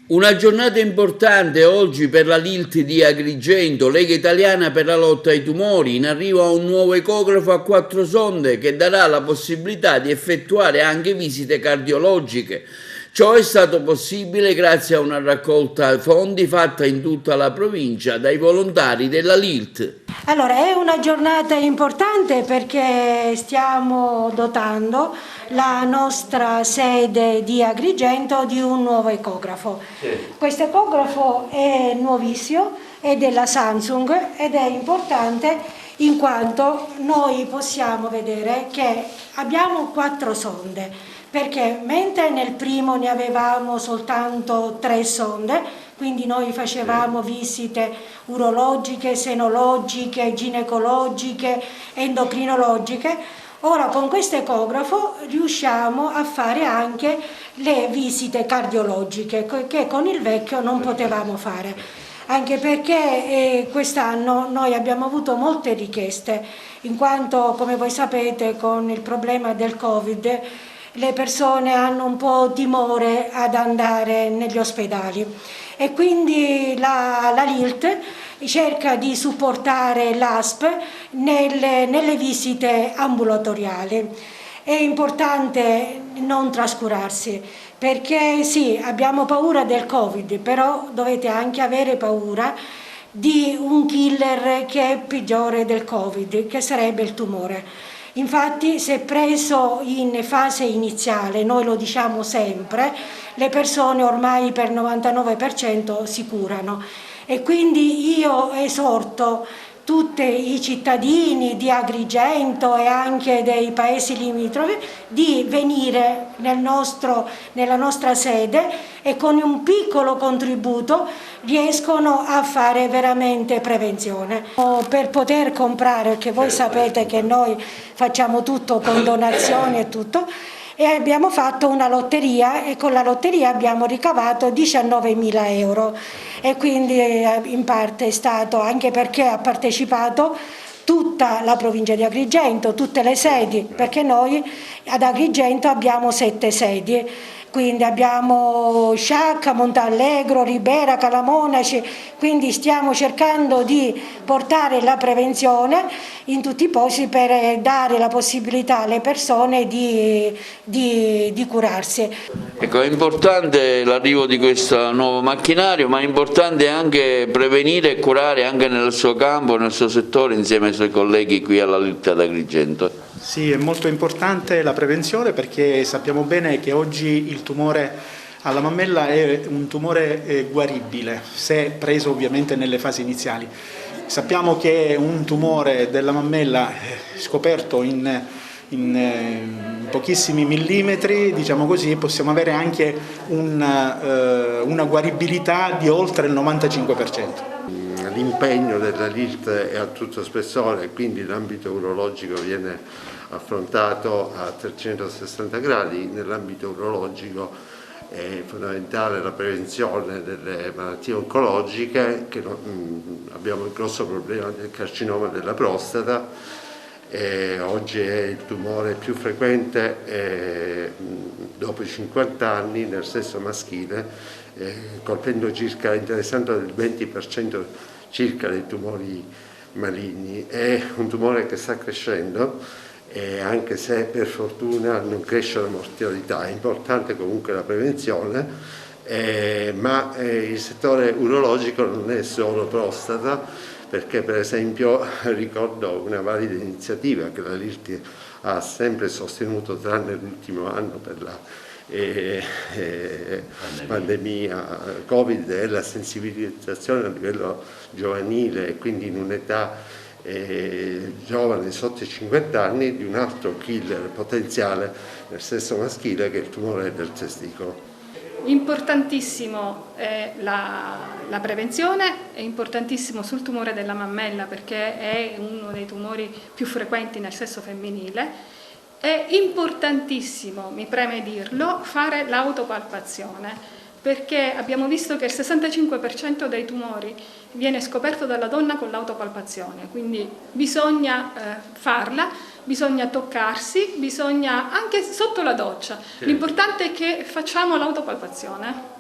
Una giornata importante oggi per la Lilt di Agrigento, Lega Italiana per la lotta ai tumori. In arrivo a un nuovo ecografo a 4 sonde che darà la possibilità di effettuare anche visite cardiologiche. Ciò è stato possibile grazie a una raccolta fondi fatta in tutta la provincia dai volontari della Lilt. Allora, è una giornata importante perché stiamo dotando la nostra sede di Agrigento di un nuovo ecografo. Sì. Questo ecografo è nuovissimo, è della Samsung ed è importante in quanto noi possiamo vedere che abbiamo 4 sonde, perché mentre nel primo ne avevamo soltanto 3 sonde, quindi noi facevamo visite urologiche, senologiche, ginecologiche, endocrinologiche. Ora con questo ecografo riusciamo a fare anche le visite cardiologiche che con il vecchio non potevamo fare. Anche perché quest'anno noi abbiamo avuto molte richieste, in quanto, come voi sapete, con il problema del Covid le persone hanno un po' timore ad andare negli ospedali e quindi la Lilt cerca di supportare l'ASP nelle visite ambulatoriali. È importante non trascurarsi, perché sì, abbiamo paura del Covid, però dovete anche avere paura di un killer che è peggiore del Covid, che sarebbe il tumore. Infatti, se preso in fase iniziale, noi lo diciamo sempre, le persone ormai per 99% si curano. E quindi io esorto tutti i cittadini di Agrigento e anche dei paesi limitrofi di venire nella nostra sede e con un piccolo contributo riescono a fare veramente prevenzione. Per poter comprare, perché voi sapete che noi facciamo tutto con donazioni e tutto, e abbiamo fatto una lotteria e con la lotteria abbiamo ricavato 19.000 euro e quindi in parte è stato anche perché ha partecipato tutta la provincia di Agrigento, tutte le sedi, perché noi ad Agrigento abbiamo 7 sedi. Quindi abbiamo Sciacca, Montallegro, Ribera, Calamonaci, quindi stiamo cercando di portare la prevenzione in tutti i posti per dare la possibilità alle persone di curarsi. Ecco, è importante l'arrivo di questo nuovo macchinario, ma è importante anche prevenire e curare anche nel suo campo, nel suo settore, insieme ai suoi colleghi qui alla Lilt ad Agrigento. Sì, è molto importante la prevenzione perché sappiamo bene che oggi il tumore alla mammella è un tumore guaribile, se preso ovviamente nelle fasi iniziali. Sappiamo che un tumore della mammella scoperto in pochissimi millimetri, diciamo così, possiamo avere anche una guaribilità di oltre il 95%. L'impegno della Lilt è a tutto spessore, quindi l'ambito urologico viene affrontato a 360 gradi. Nell'ambito urologico è fondamentale la prevenzione delle malattie oncologiche, che abbiamo il grosso problema del carcinoma della prostata. Oggi è il tumore più frequente dopo i 50 anni nel sesso maschile, colpendo interessando il 20% circa dei tumori maligni. È un tumore che sta crescendo e anche se per fortuna non cresce la mortalità, è importante comunque la prevenzione, ma il settore urologico non è solo prostata, perché per esempio ricordo una valida iniziativa che la Lilt ha sempre sostenuto tranne l'ultimo anno per la pandemia Covid e la sensibilizzazione a livello giovanile e quindi in un'età giovane sotto i 50 anni di un altro killer potenziale nel sesso maschile che è il tumore del testicolo. Importantissimo è la prevenzione, è importantissimo sul tumore della mammella perché è uno dei tumori più frequenti nel sesso femminile. È importantissimo, mi preme dirlo, fare l'autopalpazione perché abbiamo visto che il 65% dei tumori viene scoperto dalla donna con l'autopalpazione, quindi bisogna farla, bisogna toccarsi, bisogna anche sotto la doccia. L'importante è che facciamo l'autopalpazione.